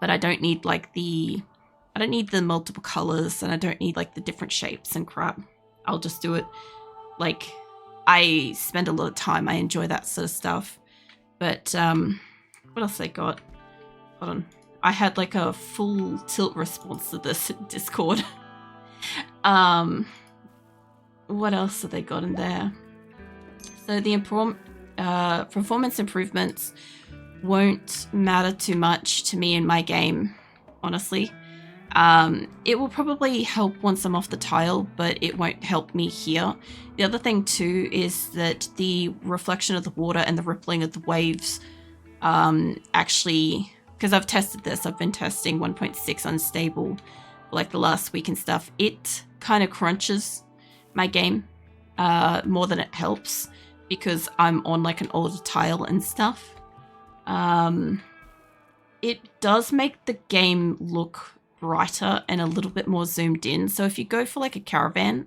but I don't need like the multiple colors, and I don't need like the different shapes and crap. I'll just do it. Like, I spend a lot of time. I enjoy that sort of stuff. But what else I got? Hold on. I had like a full tilt response to this Discord. What else have they got in there? So the performance improvements won't matter too much to me in my game, honestly. It will probably help once I'm off the tile, but it won't help me here. The other thing too is that the reflection of the water and the rippling of the waves actually, because I've tested this, I've been testing 1.6 unstable for like the last week and stuff, it kind of crunches my game more than it helps because I'm on like an older tile and stuff. It does make the game look brighter and a little bit more zoomed in. So if you go for like a caravan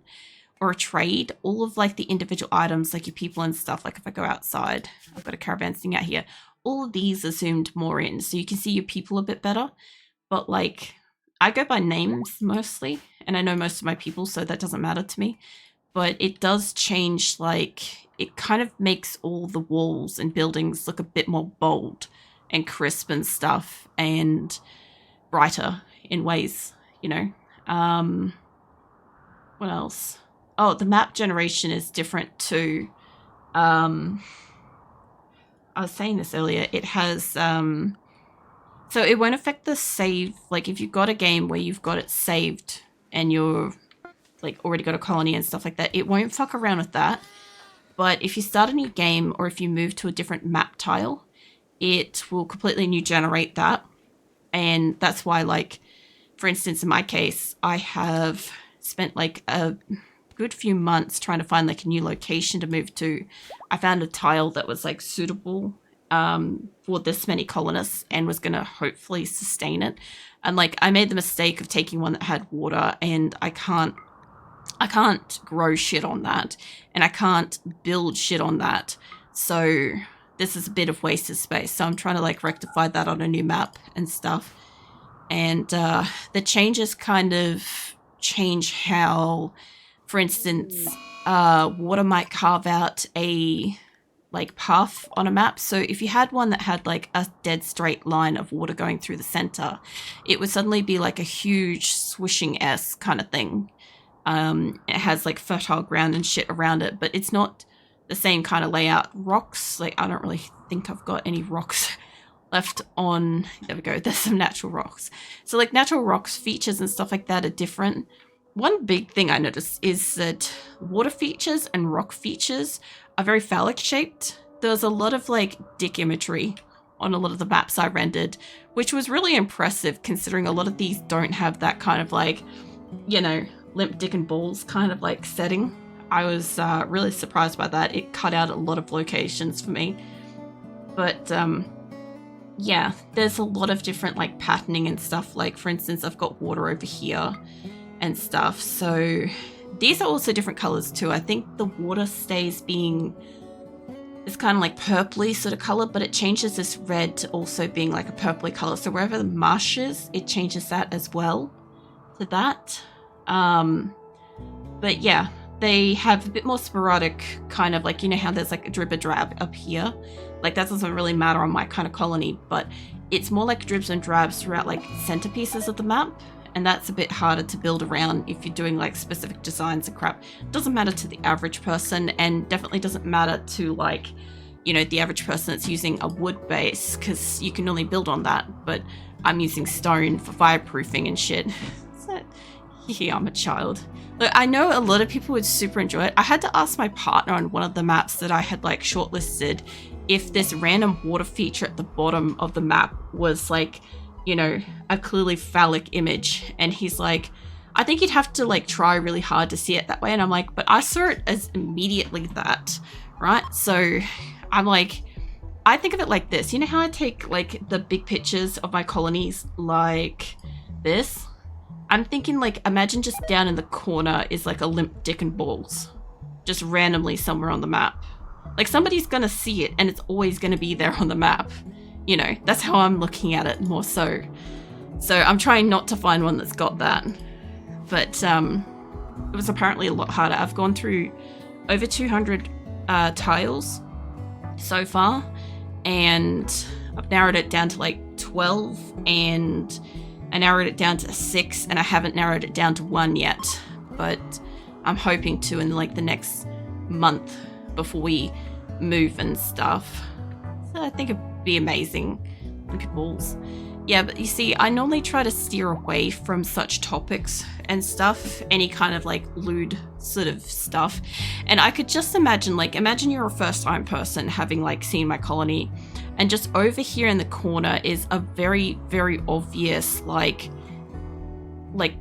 or a trade, all of like the individual items, like your people and stuff, like if I go outside, I've got a caravan sitting out here, all of these are zoomed more in, so you can see your people a bit better. But like, I go by names mostly, and I know most of my people, so that doesn't matter to me. But it does change, like, it kind of makes all the walls and buildings look a bit more bold and crisp and stuff, and brighter in ways, you know. What else? Oh, the map generation is different too. I was saying this earlier. It has so it won't affect the save. Like if you've got a game where you've got it saved and you're like already got a colony and stuff like that, it won't fuck around with that. But if you start a new game or if you move to a different map tile, it will completely new generate that. And that's why, like, for instance, in my case, I have spent like a good few months trying to find like a new location to move to. I found a tile that was like suitable for this many colonists and was going to hopefully sustain it. And like I made the mistake of taking one that had water, and I can't grow shit on that, and I can't build shit on that. So this is a bit of wasted space. So I'm trying to like rectify that on a new map and stuff. And the changes kind of change how, for instance, water might carve out a like path on a map. So if you had one that had like a dead straight line of water going through the center, it would suddenly be like a huge swishing S kind of thing. It has like fertile ground and shit around it, but it's not the same kind of layout. Rocks, like I don't really think I've got any rocks left on. There we go. There's some natural rocks. So like natural rocks features and stuff like that are different. One big thing I noticed is that water features and rock features are very phallic shaped. There was a lot of like dick imagery on a lot of the maps I rendered, which was really impressive considering a lot of these don't have that kind of like, you know, limp dick and balls kind of like setting. I was really surprised by that. It cut out a lot of locations for me. But yeah, there's a lot of different like patterning and stuff. Like for instance, I've got water over here and stuff. So these are also different colors too. I think the water stays being, it's kind of like purpley sort of color, but it changes this red to also being like a purpley color. So wherever the marsh is, it changes that as well to that. But yeah, they have a bit more sporadic kind of like, you know how there's like a drib a drab up here? Like that doesn't really matter on my kind of colony, but it's more like dribs and drabs throughout like centerpieces of the map. And that's a bit harder to build around if you're doing like specific designs and crap. It doesn't matter to the average person, and definitely doesn't matter to like, you know, the average person that's using a wood base, because you can only build on that. But I'm using stone for fireproofing and shit. So, yeah, I'm a child. Look, I know a lot of people would super enjoy it. I had to ask my partner on one of the maps that I had like shortlisted if this random water feature at the bottom of the map was like, you know, a clearly phallic image. And he's like, I think you'd have to like try really hard to see it that way. And I'm like, but I saw it as immediately that, right? So I'm like, I think of it like this. You know how I take like the big pictures of my colonies like this? I'm thinking like, imagine just down in the corner is like a limp dick and balls, just randomly somewhere on the map. Like somebody's gonna see it and it's always gonna be there on the map. You know, that's how I'm looking at it more so. So I'm trying not to find one that's got that. But it was apparently a lot harder. I've gone through over 200 tiles so far, and I've narrowed it down to like 12, and I narrowed it down to 6, and I haven't narrowed it down to 1 yet, but I'm hoping to in like the next month before we move and stuff. So I think it'd be amazing. Look at balls. Yeah, but you see, I normally try to steer away from such topics and stuff, any kind of like lewd sort of stuff. And I could just imagine, like, imagine you're a first-time person having like seen my colony, and just over here in the corner is a very, very obvious like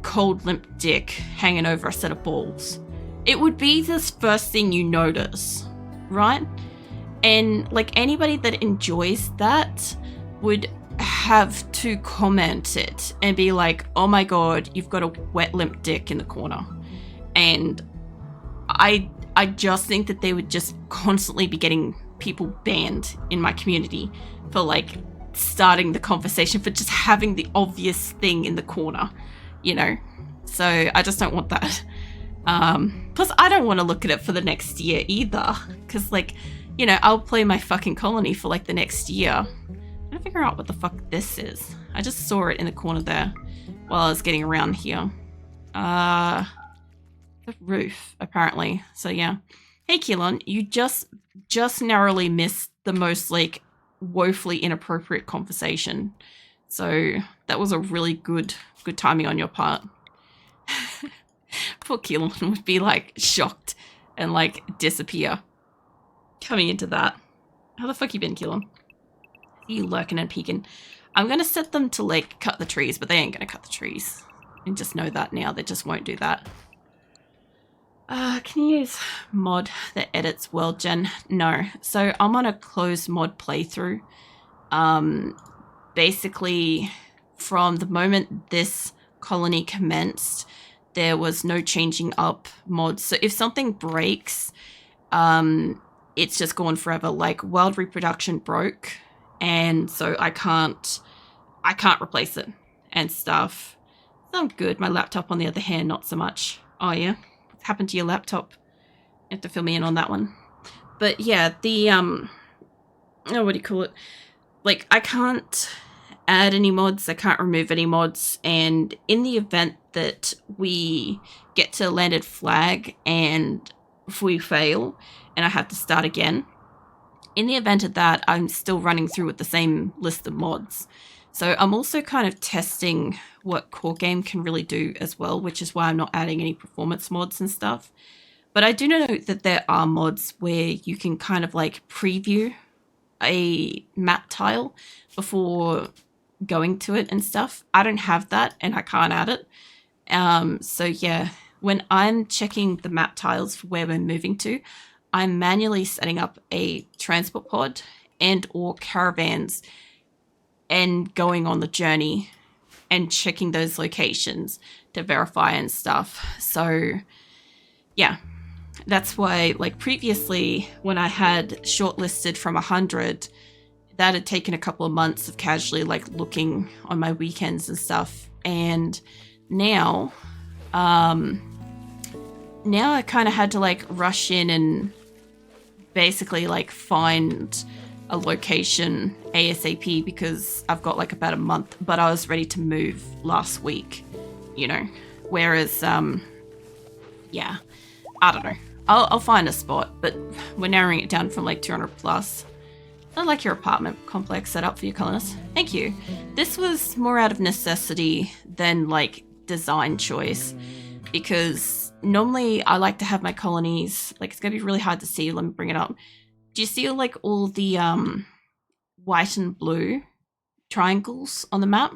cold limp dick hanging over a set of balls. It would be this first thing you notice, right? And like anybody that enjoys that would have to comment it and be like, oh my god, you've got a wet limp dick in the corner. And I just think that they would just constantly be getting people banned in my community for like starting the conversation, for just having the obvious thing in the corner, you know? So I just don't want that. Plus I don't want to look at it for the next year either, because like, you know, I'll play my fucking colony for like the next year. I'm trying to figure out what the fuck this is. I just saw it in the corner there while I was getting around here. The roof, apparently. So yeah. Hey Keelan, you just narrowly missed the most like woefully inappropriate conversation. So that was a really good timing on your part. Poor Keelan would be like shocked and like disappear coming into that. How the fuck you been, Keelan? You lurking and peeking. I'm gonna set them to like cut the trees, but they ain't gonna cut the trees. And just know that now, they just won't do that. Can you use mod that edits world gen? No. So I'm on a closed mod playthrough. Basically, from the moment this colony commenced, there was no changing up mods. So if something breaks, it's just gone forever. Like Wild Reproduction broke, and so I can't replace it and stuff. So I'm good. My laptop, on the other hand, not so much. Oh yeah. Happened to your laptop? You have to fill me in on that one. But yeah, the what do you call it? Like, I can't add any mods, I can't remove any mods, and in the event that we get to landed flag and if we fail and I have to start again, in the event of that, I'm still running through with the same list of mods. So I'm also kind of testing what Core Game can really do as well, which is why I'm not adding any performance mods and stuff. But I do know that there are mods where you can kind of like preview a map tile before going to it and stuff. I don't have that and I can't add it. So yeah, when I'm checking the map tiles for where we're moving to, I'm manually setting up a transport pod and or caravans and going on the journey and checking those locations to verify and stuff. So yeah, that's why like previously when I had shortlisted from 100, that had taken a couple of months of casually like looking on my weekends and stuff. And now I kind of had to like rush in and basically like find a location ASAP because I've got like about a month, but I was ready to move last week, you know, whereas yeah, I don't know, I'll find a spot, but we're narrowing it down from like 200 plus. I like your apartment complex set up for your colonists. Thank you. This was more out of necessity than like design choice, because normally I like to have my colonies, like it's gonna be really hard to see, let me bring it up. Do you see like all the white and blue triangles on the map?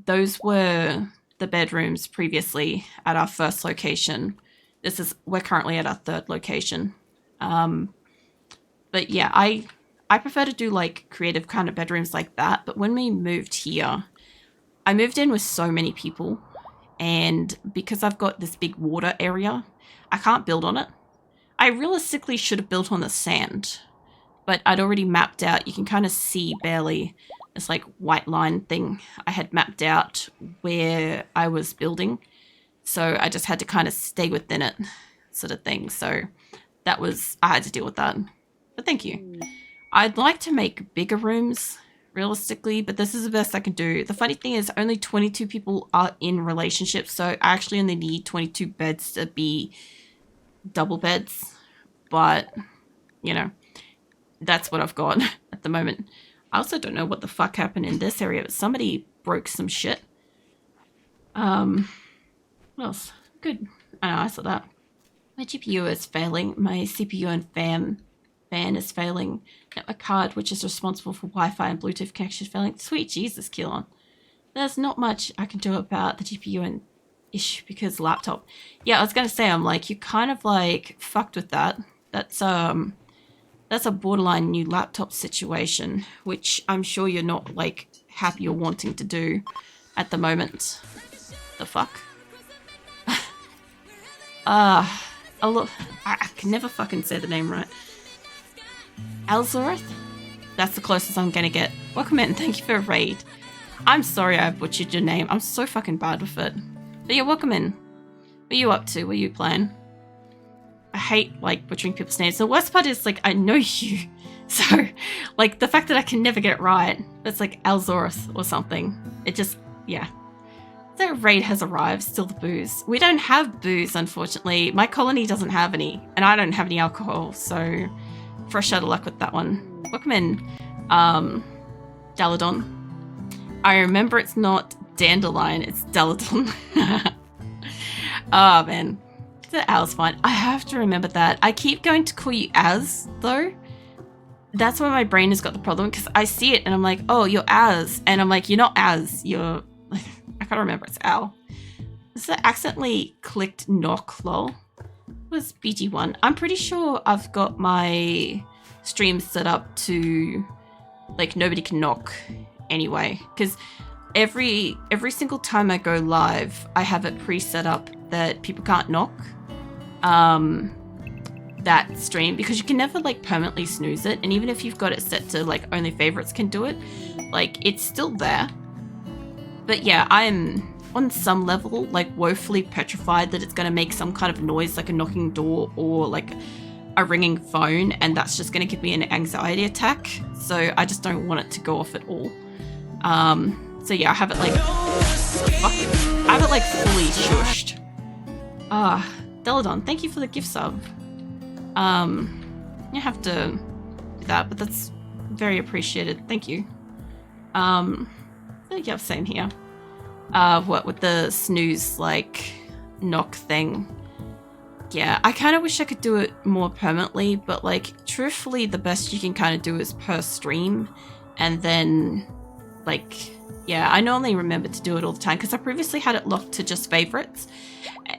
Those were the bedrooms previously at our first location. We're currently at our third location. But yeah, I prefer to do like creative kind of bedrooms like that. But when we moved here, I moved in with so many people, and because I've got this big water area, I can't build on it. I realistically should have built on the sand, but I'd already mapped out, you can kind of see barely this like white line thing. I had mapped out where I was building, so I just had to kind of stay within it, sort of thing. So that was, I had to deal with that. But thank you. I'd like to make bigger rooms, realistically, but this is the best I can do. The funny thing is only 22 people are in relationships, so I actually only need 22 beds to be double beds. But, you know, that's what I've got at the moment. I also don't know what the fuck happened in this area, but somebody broke some shit. What else? Good. I know, I saw that. My GPU is failing. My CPU and fan is failing. Network card, which is responsible for Wi-Fi and Bluetooth connection, failing. Sweet Jesus, Keelan. There's not much I can do about the GPU and ish because laptop. Yeah, I was gonna say, I'm like, you kind of like fucked with that. That's a borderline new laptop situation, which I'm sure you're not like happy or wanting to do at the moment. The fuck? I can never fucking say the name right. Alzoreth? That's the closest I'm gonna get. Welcome in, thank you for a raid. I'm sorry I butchered your name. I'm so fucking bad with it. But yeah, welcome in. What are you up to? What are you playing? I hate, like, butchering people's names. The worst part is, like, I know you. So, like, the fact that I can never get it right. It's like Alzoreth or something. It just, yeah. The raid has arrived, still the booze. We don't have booze, unfortunately. My colony doesn't have any, and I don't have any alcohol, so fresh out of luck with that one. Welcome in, Daladon. I remember it's not Dandelion, it's Daladon. Oh, man. The Al's fine. I have to remember that. I keep going to call you Az, though. That's where my brain has got the problem, because I see it, and I'm like, oh, you're Az. And I'm like, you're not Az, you're... I can't remember, it's Al. So I accidentally clicked knock, lol. It was BG1. I'm pretty sure I've got my stream set up to, like, nobody can knock anyway. Because every single time I go live, I have it pre-set up that people can't knock that stream, because you can never, like, permanently snooze it. And even if you've got it set to, like, only favorites can do it, like, it's still there. But yeah, I'm on some level like woefully petrified that it's going to make some kind of noise like a knocking door or like a ringing phone, and that's just going to give me an anxiety attack. So I just don't want it to go off at all. So yeah, I have it like I have it like fully shushed. Deladon, thank you for the gift sub. You have to do that, but that's very appreciated. Thank you. Yeah, same here. What with the snooze like knock thing. Yeah, I kind of wish I could do it more permanently, but like truthfully the best you can kind of do is per stream, and then like yeah, I normally remember to do it all the time because I previously had it locked to just favorites,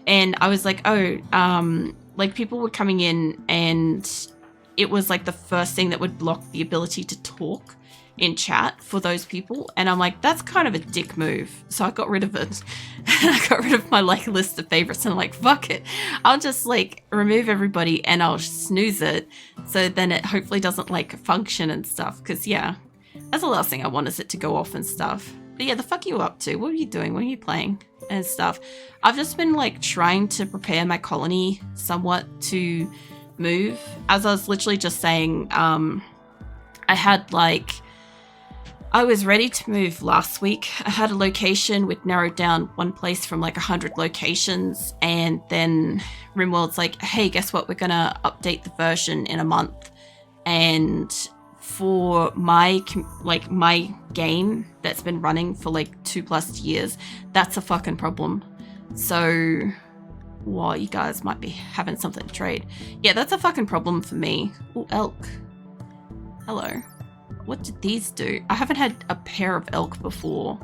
and I was like, oh, like people were coming in and it was like the first thing that would block the ability to talk in chat for those people, and I'm like, that's kind of a dick move, so I got rid of it. I got rid of my like list of favorites, and I'm like, fuck it, I'll just like remove everybody and I'll snooze it, so then it hopefully doesn't like function and stuff, because yeah, that's the last thing I want is it to go off and stuff. But yeah, the fuck are you up to? What are you doing? What are you playing and stuff? I've just been like trying to prepare my colony somewhat to move. As I was literally just saying, I had like, I was ready to move last week. I had a location, we'd narrowed down one place from like 100 locations, and then RimWorld's like, hey, guess what? We're gonna update the version in a month. And for my game that's been running for like 2+ years, that's a fucking problem. So, well, you guys might be having something to trade. Yeah, that's a fucking problem for me. Oh, elk. Hello. What did these do? I haven't had a pair of elk before.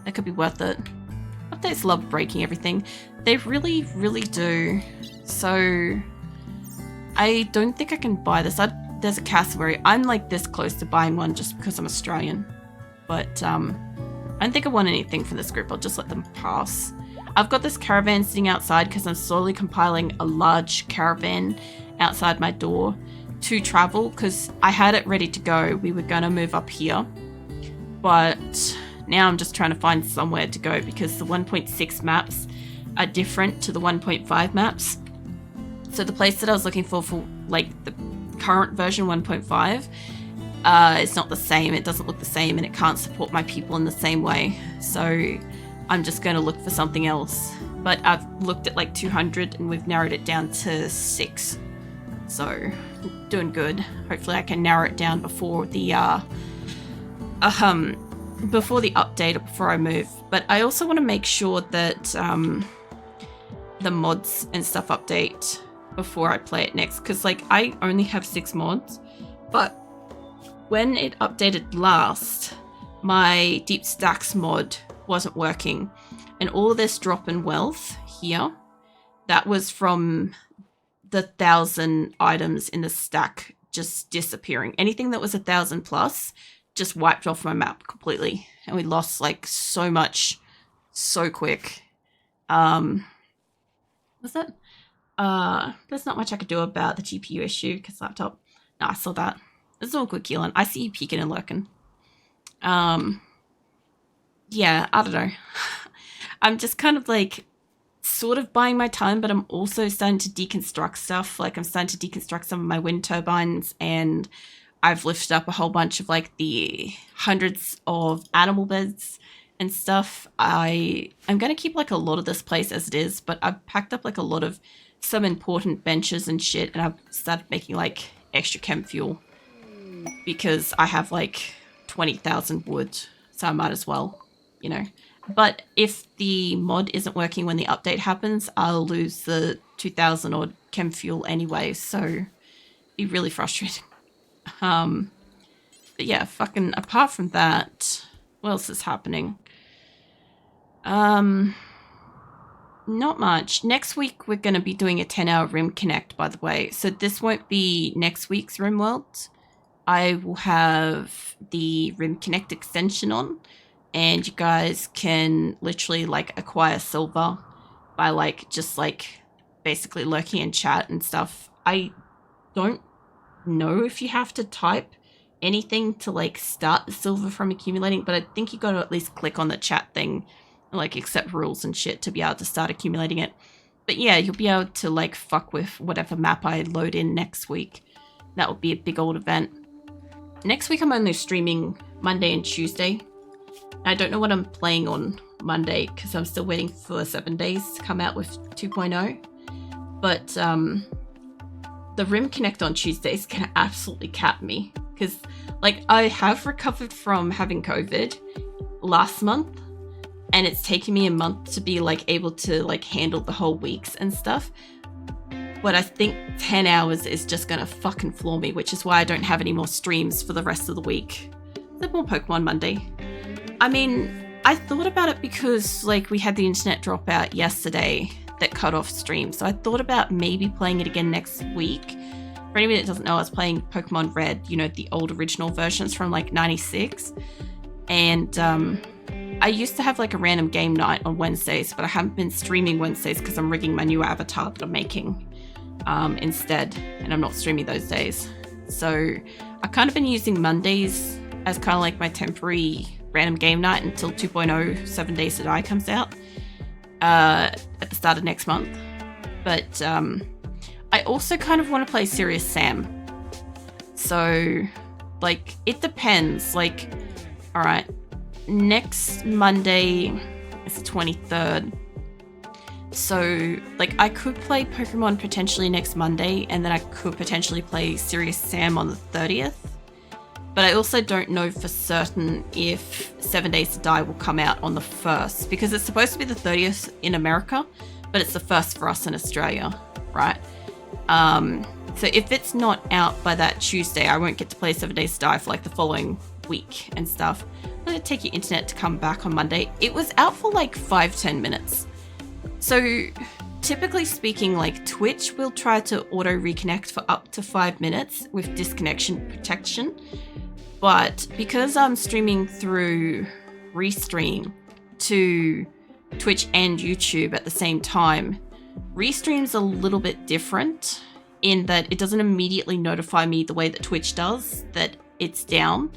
That could be worth it. Updates love breaking everything. They really, really do. So, I don't think I can buy this. There's a cassowary. I'm like this close to buying one just because I'm Australian. But, I don't think I want anything from this group. I'll just let them pass. I've got this caravan sitting outside because I'm slowly compiling a large caravan outside my door to travel, because I had it ready to go. We were going to move up here, but now I'm just trying to find somewhere to go because the 1.6 maps are different to the 1.5 maps. So the place that I was looking for like the current version 1.5, it's not the same. It doesn't look the same, and it can't support my people in the same way. So I'm just going to look for something else. But I've looked at like 200 and we've narrowed it down to 6. So doing good. Hopefully I can narrow it down before the update or before I move. But I also want to make sure that the mods and stuff update before I play it next, because like I only have 6 mods, but when it updated last, my deep stacks mod wasn't working, and all this drop in wealth here, that was from the 1,000 items in the stack just disappearing. Anything that was 1,000 plus just wiped off my map completely, and we lost like so much so quick. Was that? There's not much I could do about the GPU issue because laptop. No, I saw that. It's all good, Keelan. I see you peeking and lurking. Yeah, I don't know. I'm just kind of like sort of buying my time, but I'm also starting to deconstruct stuff. Like I'm starting to deconstruct some of my wind turbines, and I've lifted up a whole bunch of like the hundreds of animal beds and stuff. I'm going to keep like a lot of this place as it is, but I've packed up like a lot of some important benches and shit, and I've started making like extra chemfuel because I have like 20,000 wood, so I might as well, you know. But if the mod isn't working when the update happens, I'll lose the 2,000 odd chemfuel anyway, so be really frustrating. But yeah, fucking apart from that, what else is happening? Not much. Next week we're going to be doing a 10-hour Rim Connect, by the way. So this won't be next week's RimWorld. I will have the Rim Connect extension on, and you guys can literally like acquire silver by like just like basically lurking in chat and stuff. I don't know if you have to type anything to like start the silver from accumulating, but I think you got to at least click on the chat thing, like accept rules and shit to be able to start accumulating it. But yeah, you'll be able to like fuck with whatever map I load in next week. That will be a big old event. Next week I'm only streaming Monday and Tuesday. I don't know what I'm playing on Monday because I'm still waiting for 7 days to come out with 2.0. But the Rim Connect on Tuesdays can absolutely cap me because like I have recovered from having COVID last month, and it's taken me a month to be like able to like handle the whole weeks and stuff. But I think 10 hours is just gonna fucking floor me, which is why I don't have any more streams for the rest of the week. There's more Pokemon Monday. I mean, I thought about it because like we had the internet drop out yesterday that cut off stream. So I thought about maybe playing it again next week. For anybody that doesn't know, I was playing Pokemon Red, you know, the old original versions from like 96. And I used to have like a random game night on Wednesdays, but I haven't been streaming Wednesdays because I'm rigging my new avatar that I'm making instead, and I'm not streaming those days. So I've kind of been using Mondays as kind of like my temporary random game night until 2.0 7 Days to Die comes out at the start of next month. But I also kind of want to play Serious Sam. So like it depends. Like, all right, next Monday is the 23rd. So like I could play Pokemon potentially next Monday, and then I could potentially play Serious Sam on the 30th. But I also don't know for certain if 7 Days to Die will come out on the 1st, because it's supposed to be the 30th in America, but it's the 1st for us in Australia, right? So if it's not out by that Tuesday, I won't get to play 7 Days to Die for like the following week and stuff. I'm going to take your internet to come back on Monday. It was out for like 5-10 minutes. So typically speaking, like Twitch will try to auto reconnect for up to 5 minutes with disconnection protection. But because I'm streaming through Restream to Twitch and YouTube at the same time, Restream's a little bit different in that it doesn't immediately notify me the way that Twitch does that it's down.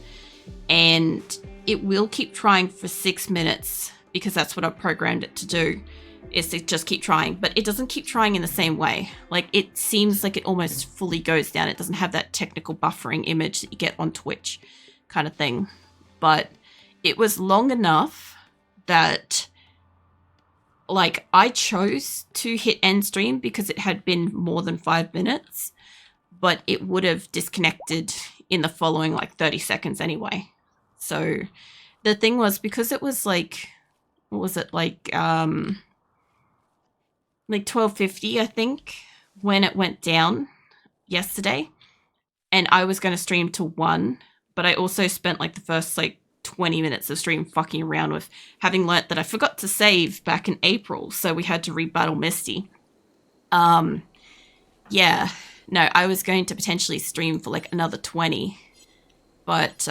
And it will keep trying for 6 minutes because that's what I've programmed it to do, is to just keep trying. But it doesn't keep trying in the same way. Like, it seems like it almost fully goes down. It doesn't have that technical buffering image that you get on Twitch kind of thing. But it was long enough that, like, I chose to hit end stream because it had been more than 5 minutes, but it would have disconnected in the following, like, 30 seconds anyway. So the thing was, because it was like, what was it, like 12:50, I think, when it went down yesterday, and I was going to stream to 1, but I also spent like the first like 20 minutes of stream fucking around with having learnt that I forgot to save back in April, so we had to rebattle Misty. Yeah, no, I was going to potentially stream for like another 20, but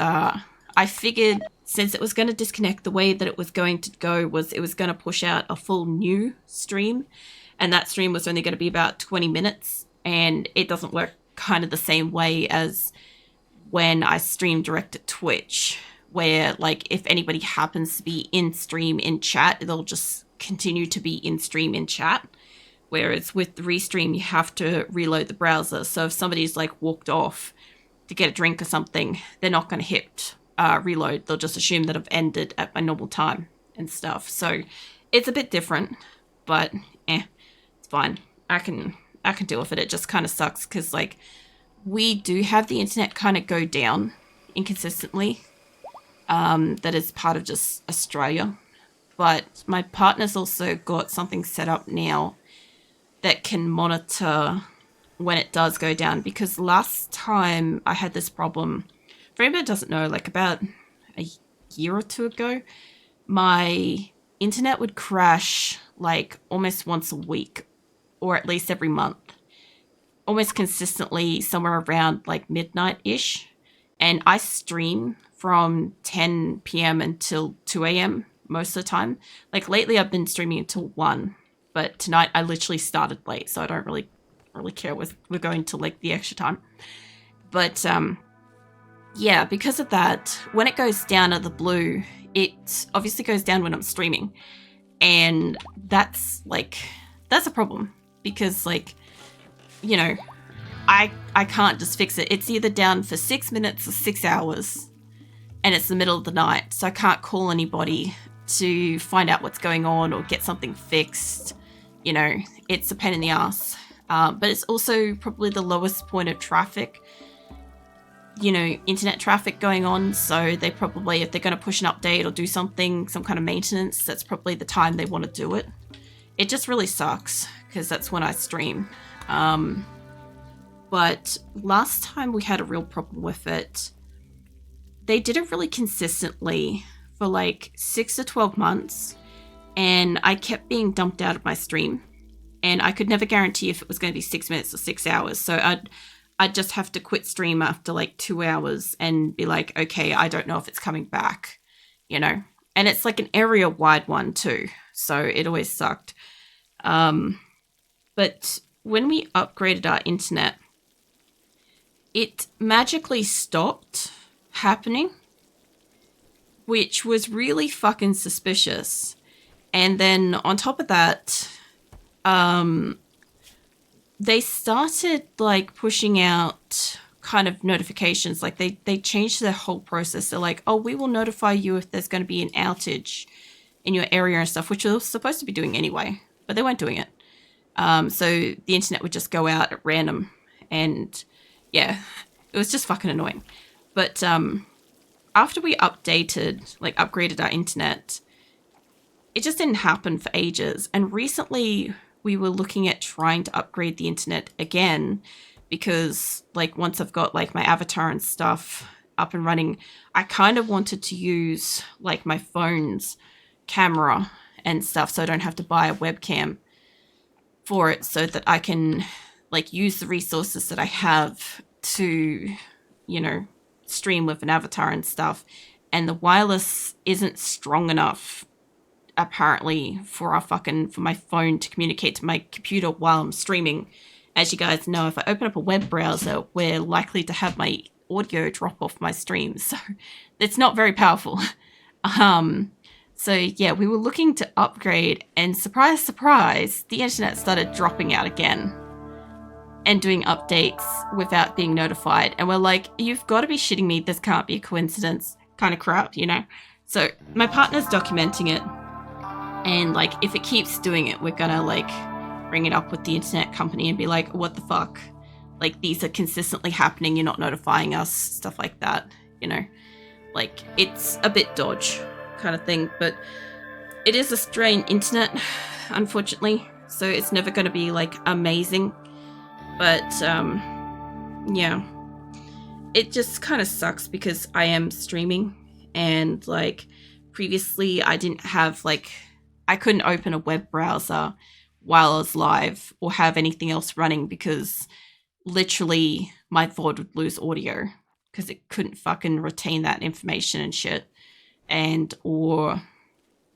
I figured since it was going to disconnect, the way that it was going to go was it was going to push out a full new stream, and that stream was only going to be about 20 minutes, and it doesn't work kind of the same way as when I stream direct at Twitch, where, like, if anybody happens to be in stream in chat, they'll just continue to be in stream in chat. Whereas with the restream, you have to reload the browser. So if somebody's like walked off to get a drink or something, they're not going to hit reload. They'll just assume that I've ended at my normal time and stuff. So it's a bit different, but it's fine. I can deal with it. It just kind of sucks because, like, we do have the internet kind of go down inconsistently. That is part of just Australia. But my partner's also got something set up now that can monitor when it does go down, because last time I had this problem, for anybody that doesn't know, like about a year or two ago, my internet would crash like almost once a week, or at least every month, almost consistently somewhere around like midnight-ish. And I stream from 10 p.m. until 2 a.m. most of the time. Like lately I've been streaming until 1, but tonight I literally started late, so I don't really care. We're going to like the extra time. But yeah, because of that, when it goes down at the blue, it obviously goes down when I'm streaming. And that's a problem, because, like, you know, I can't just fix it. It's either down for 6 minutes or 6 hours, and it's the middle of the night, so I can't call anybody to find out what's going on or get something fixed. You know, it's a pain in the ass. But it's also probably the lowest point of traffic, you know, internet traffic going on. So they probably, if they're going to push an update or do something, some kind of maintenance, that's probably the time they want to do it. It just really sucks because that's when I stream. But last time we had a real problem with it. They did it really consistently for like 6 to 12 months, and I kept being dumped out of my stream. And I could never guarantee if it was going to be 6 minutes or 6 hours. So I'd just have to quit stream after like 2 hours and be like, okay, I don't know if it's coming back, you know. And it's like an area-wide one too, so it always sucked. But when we upgraded our internet, it magically stopped happening, which was really fucking suspicious. And then on top of that, they started like pushing out kind of notifications. Like they changed their whole process. They're like, oh, we will notify you if there's going to be an outage in your area and stuff, which they were supposed to be doing anyway, but they weren't doing it. So the internet would just go out at random, and yeah, it was just fucking annoying. But after we upgraded our internet, it just didn't happen for ages. And recently we were looking at trying to upgrade the internet again, because like once I've got like my avatar and stuff up and running, I kind of wanted to use like my phone's camera and stuff, so I don't have to buy a webcam for it, so that I can like use the resources that I have to, you know, stream with an avatar and stuff. And the wireless isn't strong enough apparently for my phone to communicate to my computer while I'm streaming. As you guys know, if I open up a web browser, we're likely to have my audio drop off my stream, so it's not very powerful. So yeah, we were looking to upgrade, and surprise, surprise, the internet started dropping out again and doing updates without being notified. And we're like, you've got to be shitting me. This can't be a coincidence kind of crap, you know? So my partner's documenting it. And like, if it keeps doing it, we're gonna like bring it up with the internet company and be like, what the fuck? Like, these are consistently happening. You're not notifying us, stuff like that, you know? Like, it's a bit dodge kind of thing, but it is a strained internet, unfortunately. So it's never going to be like amazing. But yeah, it just kind of sucks because I am streaming, and like previously I didn't have like, I couldn't open a web browser while I was live or have anything else running because literally my VOD would lose audio because it couldn't fucking retain that information and shit. And or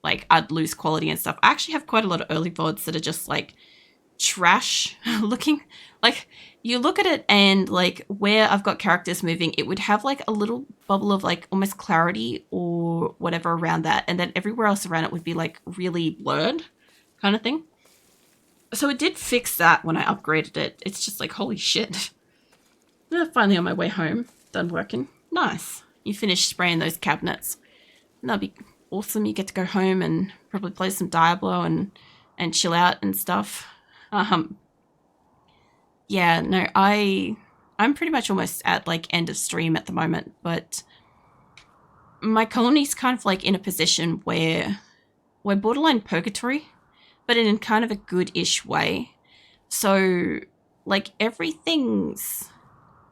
like I'd lose quality and stuff. I actually have quite a lot of early VODs that are just like trash looking. Like you look at it and like where I've got characters moving, it would have like a little bubble of like almost clarity or whatever around that, and then everywhere else around it would be like really blurred kind of thing. So it did fix that when I upgraded it. It's just like, holy shit. Finally on my way home, done working. Nice. You finished spraying those cabinets. That'd be awesome. You get to go home and probably play some Diablo and chill out and stuff. Yeah, no, I'm pretty much almost at like end of stream at the moment, but my colony's kind of like in a position where we're borderline purgatory, but in kind of a good-ish way. So like everything's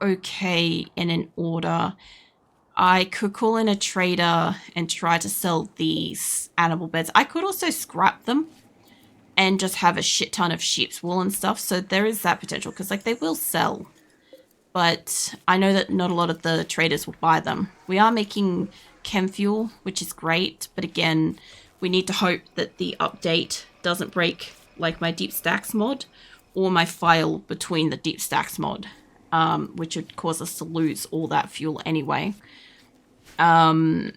okay and in order. I could call in a trader and try to sell these animal beds. I could also scrap them and just have a shit ton of sheep's wool and stuff. So there is that potential because like they will sell. But I know that not a lot of the traders will buy them. We are making chemfuel, which is great. But again, we need to hope that the update doesn't break like my deep stacks mod or my file between the deep stacks mod, which would cause us to lose all that fuel anyway. I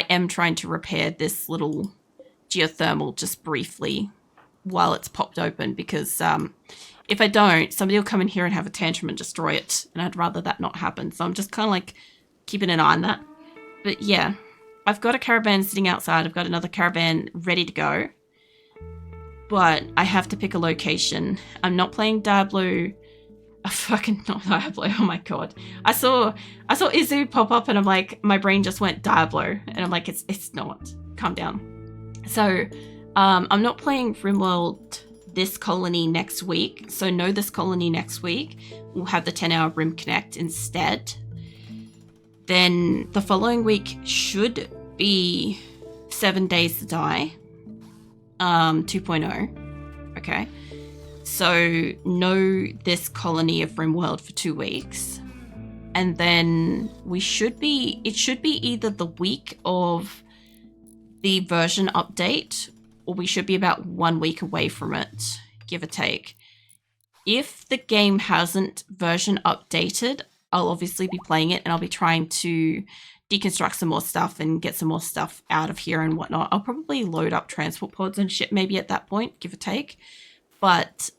am trying to repair this little geothermal just briefly while it's popped open because if I don't, somebody will come in here and have a tantrum and destroy it, and I'd rather that not happen. So I'm just kind of like keeping an eye on that. But yeah, I've got a caravan sitting outside. I've got another caravan ready to go, but I have to pick a location. I'm not playing Diablo. Fucking not Diablo. Oh my god. I saw Izu pop up and I'm like, my brain just went Diablo, and I'm like, it's not. Calm down. So I'm not playing RimWorld this colony next week. So no this colony next week. We'll have the 10-hour Rim Connect instead. Then the following week should be 7 Days to Die 2.0. Okay. So no this colony of RimWorld for 2 weeks. And then it should be either the week of the version update, or we should be about 1 week away from it, give or take. If the game hasn't version updated, I'll obviously be playing it and I'll be trying to deconstruct some more stuff and get some more stuff out of here and whatnot. I'll probably load up transport pods and shit maybe at that point, give or take. But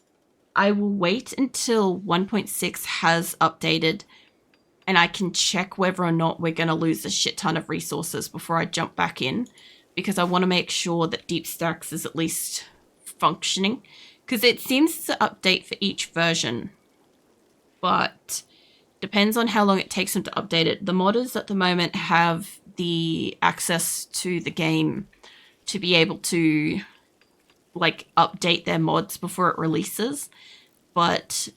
I will wait until 1.6 has updated and I can check whether or not we're going to lose a shit ton of resources before I jump back in, because I want to make sure that Deep Stacks is at least functioning, because it seems to update for each version, but depends on how long it takes them to update it. The modders at the moment have the access to the game to be able to like update their mods before it releases, but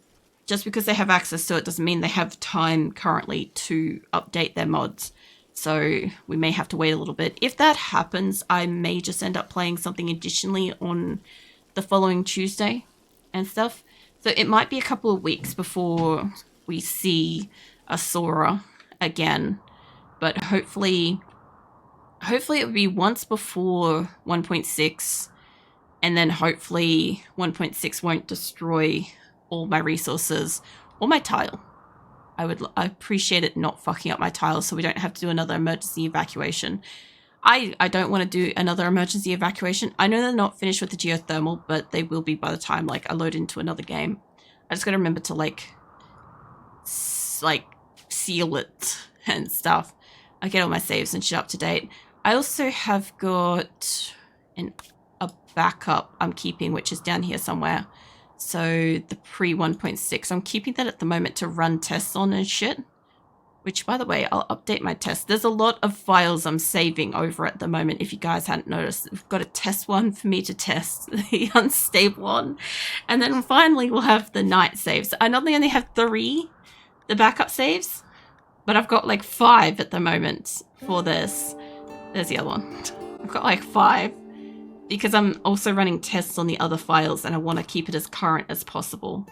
just because they have access to it doesn't mean they have time currently to update their mods. So we may have to wait a little bit. If that happens, I may just end up playing something additionally on the following Tuesday and stuff. So it might be a couple of weeks before we see Asora again, but hopefully it will be once before 1.6, and then hopefully 1.6 won't destroy all my resources or my tile. I appreciate it not fucking up my tiles so we don't have to do another emergency evacuation. I don't want to do another emergency evacuation. I know they're not finished with the geothermal, but they will be by the time like I load into another game. I just got to remember to like seal it and stuff. I get all my saves and shit up to date. I also have got a backup I'm keeping, which is down here somewhere. So the pre 1.6, I'm keeping that at the moment to run tests on and shit. Which, by the way, I'll update my test. There's a lot of files I'm saving over at the moment, if you guys hadn't noticed. We've got a test one for me to test, the unstable one. And then finally we'll have the night saves. I not only have 3, the backup saves, but I've got like 5 at the moment for this. There's the other one. I've got like 5 because I'm also running tests on the other files and I want to keep it as current as possible.